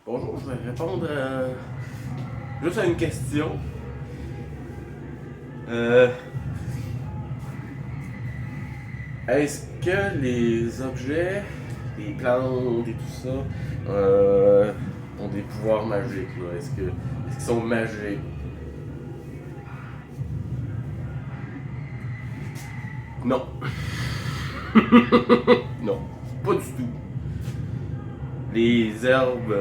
Bonjour, je vais répondre juste à une question. Euh, Est-ce que les objets, les plantes et tout ça, ont des pouvoirs magiques là? Est-ce qu'ils sont magiques? Non. Non, pas du tout. Les herbes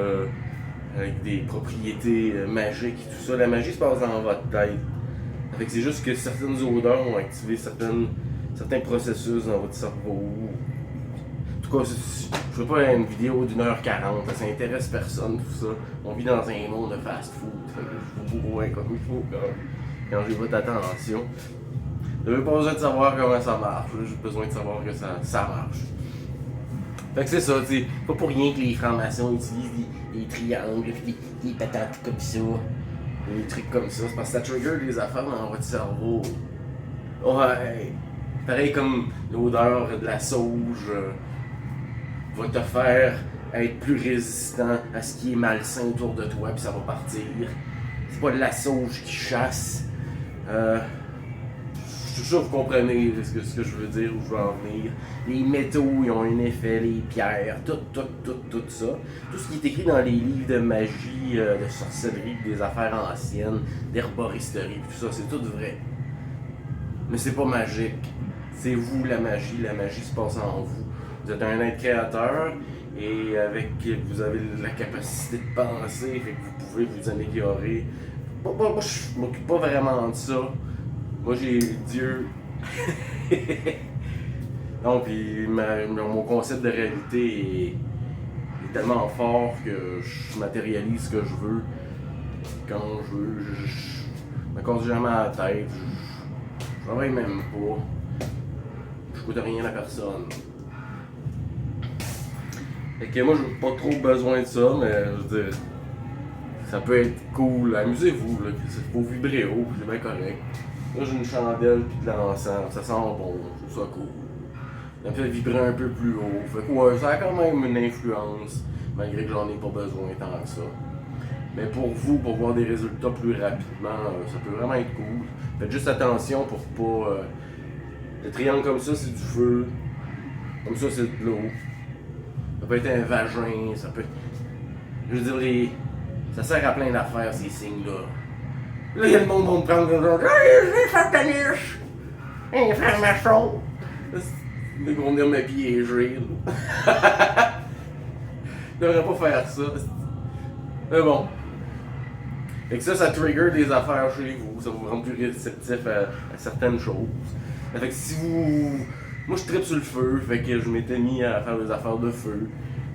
avec des propriétés magiques et tout ça, la magie se passe dans votre tête. Fait que c'est juste que certaines odeurs ont activé certains processus dans votre cerveau. En tout cas, je fais pas une vidéo d'1h40, ça intéresse personne tout ça. On vit dans un monde de fast-food, je vous bourrer comme il faut quand j'ai votre attention. Vous n'avez pas besoin de savoir comment ça marche, j'ai juste besoin de savoir que ça marche. Fait que c'est ça, tu sais, pas pour rien que les francs-maçons utilisent des triangles, pis des patates comme ça, des trucs comme ça. C'est parce que ça trigger des affaires dans votre cerveau. Ouais. Pareil comme l'odeur de la sauge va te faire être plus résistant à ce qui est malsain autour de toi, puis ça va partir. C'est pas de la sauge qui chasse. Je suis sûr que vous comprenez ce que je veux dire, où je veux en venir. Les métaux, ils ont un effet, les pierres, tout ça. Tout ce qui est écrit dans les livres de magie, de sorcellerie, des affaires anciennes, d'herboristerie, tout ça, c'est tout vrai. Mais c'est pas magique. C'est vous la magie se passe en vous. Vous êtes un être créateur et vous avez la capacité de penser, fait que vous pouvez vous améliorer. Moi, je m'occupe pas vraiment de ça. Moi, j'ai Dieu. Non, puis mon concept de réalité est tellement fort que je matérialise ce que je veux quand je veux. Je me casse jamais à la tête. Je travaille même pas. Je coûte rien à personne. Fait que moi, j'ai pas trop besoin de ça, mais je veux dire, ça peut être cool. Amusez-vous, là. Faut vibrer haut, c'est bien correct. Là, j'ai une chandelle pis de l'encens, ça sent bon, je trouve ça cool. Ça me fait vibrer un peu plus haut. Fait que ouais, ça a quand même une influence, malgré que j'en ai pas besoin tant que ça. Mais pour vous, pour voir des résultats plus rapidement, ça peut vraiment être cool. Faites juste attention pour pas. Le triangle comme ça, c'est du feu. Comme ça, c'est de l'eau. Ça peut être un vagin, ça peut. Je veux dire, ça sert à plein d'affaires, ces signes-là. Là, il y a le monde qui va me prendre comme genre, hey, j'ai fait ta niche! Hey, franc-maçon! Ils vont venir me piéger. Je devrais pas faire ça. Mais bon. Fait que ça trigger des affaires chez vous. Ça vous rend plus réceptif à certaines choses. Fait que si vous. Moi, je tripe sur le feu. Fait que je m'étais mis à faire des affaires de feu.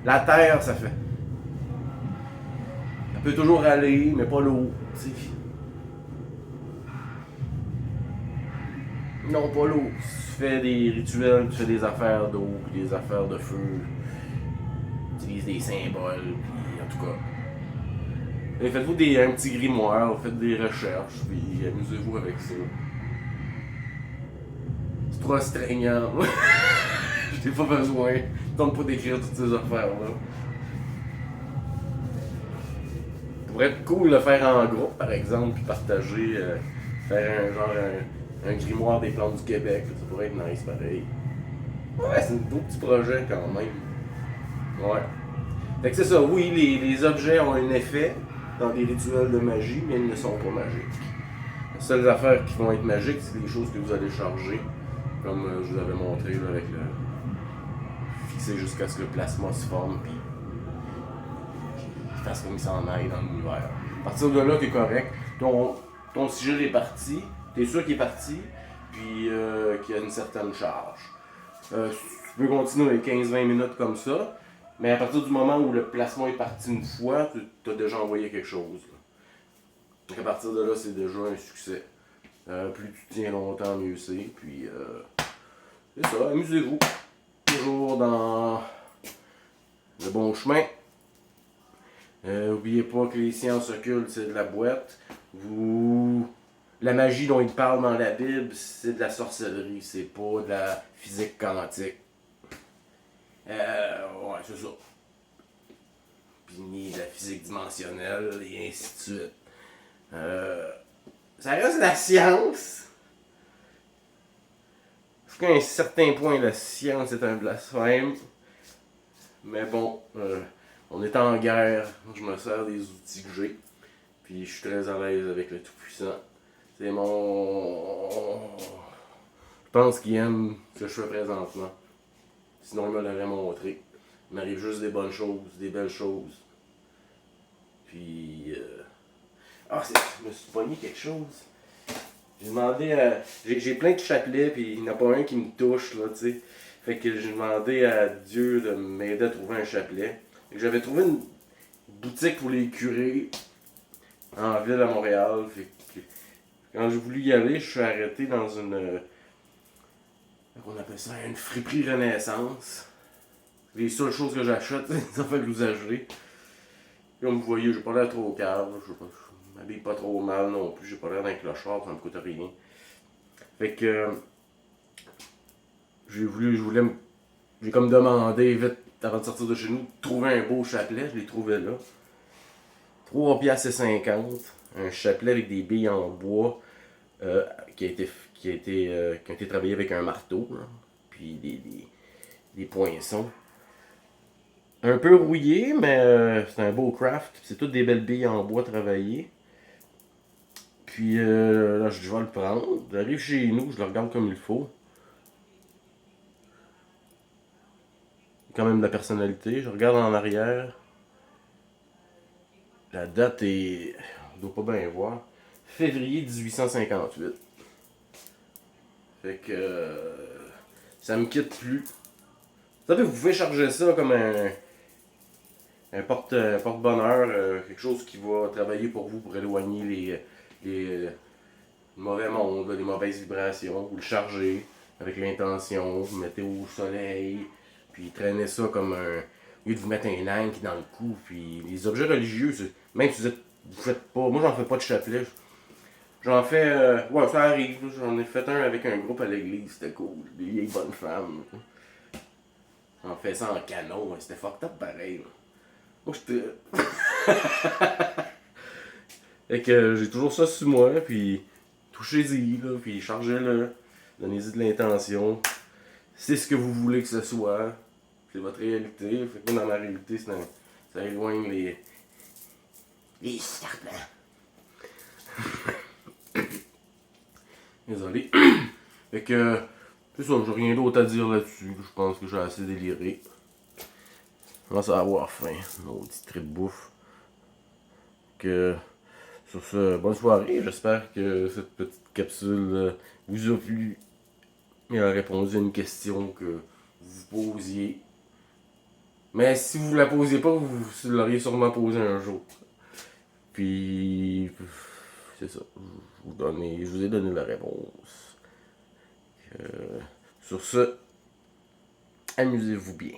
La terre, ça fait. Ça peut toujours aller, mais pas l'eau. T'sais. Non, pas l'eau. Tu fais des rituels, tu fais des affaires d'eau, puis des affaires de feu. Tu utilises des symboles, puis en tout cas. Et faites-vous un petit grimoire, faites des recherches, puis amusez-vous avec ça. C'est trop astreignant. J'ai pas besoin. Tente pas d'écrire toutes ces affaires-là. Ça pourrait être cool de le faire en groupe, par exemple, puis partager, faire un grimoire des plantes du Québec. Ça pourrait être nice, pareil. Ouais, c'est un beau petit projet quand même. Ouais. Fait que c'est ça, oui, les objets ont un effet dans des rituels de magie, mais ils ne sont pas magiques. Les seules affaires qui vont être magiques, c'est les choses que vous allez charger, comme je vous avais montré là, avec le fixer jusqu'à ce que le plasma se forme, puis qu'il fasse comme il s'en aille dans l'univers. À partir de là, t'es correct. Ton sigil est parti, t'es sûr qu'il est parti, puis qu'il y a une certaine charge. Tu peux continuer avec 15-20 minutes comme ça, mais à partir du moment où le plasma est parti une fois, tu as déjà envoyé quelque chose. Là. Donc à partir de là, c'est déjà un succès. Plus tu tiens longtemps, mieux c'est. Puis c'est ça, amusez-vous. Toujours dans le bon chemin. N'oubliez pas que les sciences occultes, c'est de la boîte. La magie dont il parle dans la Bible, c'est de la sorcellerie, c'est pas de la physique quantique. Ouais, c'est ça. Puis ni la physique dimensionnelle, et ainsi de suite. Ça reste la science. Jusqu'à un certain point, la science est un blasphème. Mais bon, on est en guerre, je me sers des outils que j'ai. Puis je suis très à l'aise avec le Tout-Puissant. C'est mon... Je pense qu'il aime ce que je fais présentement. Sinon, il me l'aurait montré. Il m'arrive juste des bonnes choses, des belles choses. Puis... je me suis pogné quelque chose. J'ai demandé à... J'ai plein de chapelets, puis il n'y en a pas un qui me touche, là, tu sais. Fait que j'ai demandé à Dieu de m'aider à trouver un chapelet. J'avais trouvé une boutique pour les curés en ville à Montréal. Fait que quand j'ai voulu y aller, je suis arrêté dans une... on appelle ça une friperie Renaissance. Les seules choses que j'achète, c'est des affaires d'usagerie. Comme vous voyez, j'ai pas l'air trop cave. Je m'habille pas trop mal non plus. J'ai pas l'air d'un clochard, ça me coûte rien. Fait que... j'ai comme demandé vite avant de sortir de chez nous, de trouver un beau chapelet, je l'ai trouvé là. 3,50$, un chapelet avec des billes en bois qui a été travaillé avec un marteau, là, puis des poinçons. Un peu rouillé, mais c'est un beau craft, c'est toutes des belles billes en bois travaillées. Puis là, je vais le prendre, j'arrive chez nous, je le regarde comme il faut. Quand même de la personnalité. Je regarde en arrière. La date est... on doit pas bien voir. Février 1858. Fait que... ça me quitte plus. Vous savez, vous pouvez charger ça comme un porte-bonheur, quelque chose qui va travailler pour vous, pour éloigner les mauvais mondes, les mauvaises vibrations. Vous le chargez avec l'intention, vous le mettez au soleil, puis traînez ça comme un... au lieu de vous mettre un langue dans le cou, puis les objets religieux, même si vous faites pas... Moi, j'en fais pas de chapelet. J'en fais... ouais, ça arrive. J'en ai fait un avec un groupe à l'église, c'était cool. Des vieilles bonnes femmes. J'en fais ça en canon, c'était fucked up pareil. Moi, j'étais... Fait que j'ai toujours ça sur moi, puis touchez-y, là, puis chargez-le. Donnez-y de l'intention. C'est ce que vous voulez que ce soit. C'est votre réalité. Fait que dans ma réalité, ça éloigne les serpents. Désolé. Fait que, c'est ça, j'ai rien d'autre à dire là-dessus. Je pense que j'ai assez déliré. Je commence à avoir faim. Mon petit trip de bouffe. Que, sur ce, bonne soirée. J'espère que cette petite capsule vous a plu et a répondu à une question que vous posiez. Mais si vous la posiez pas, vous l'auriez sûrement posée un jour. Puis, c'est ça. Je vous ai donné la réponse. Sur ce, amusez-vous bien.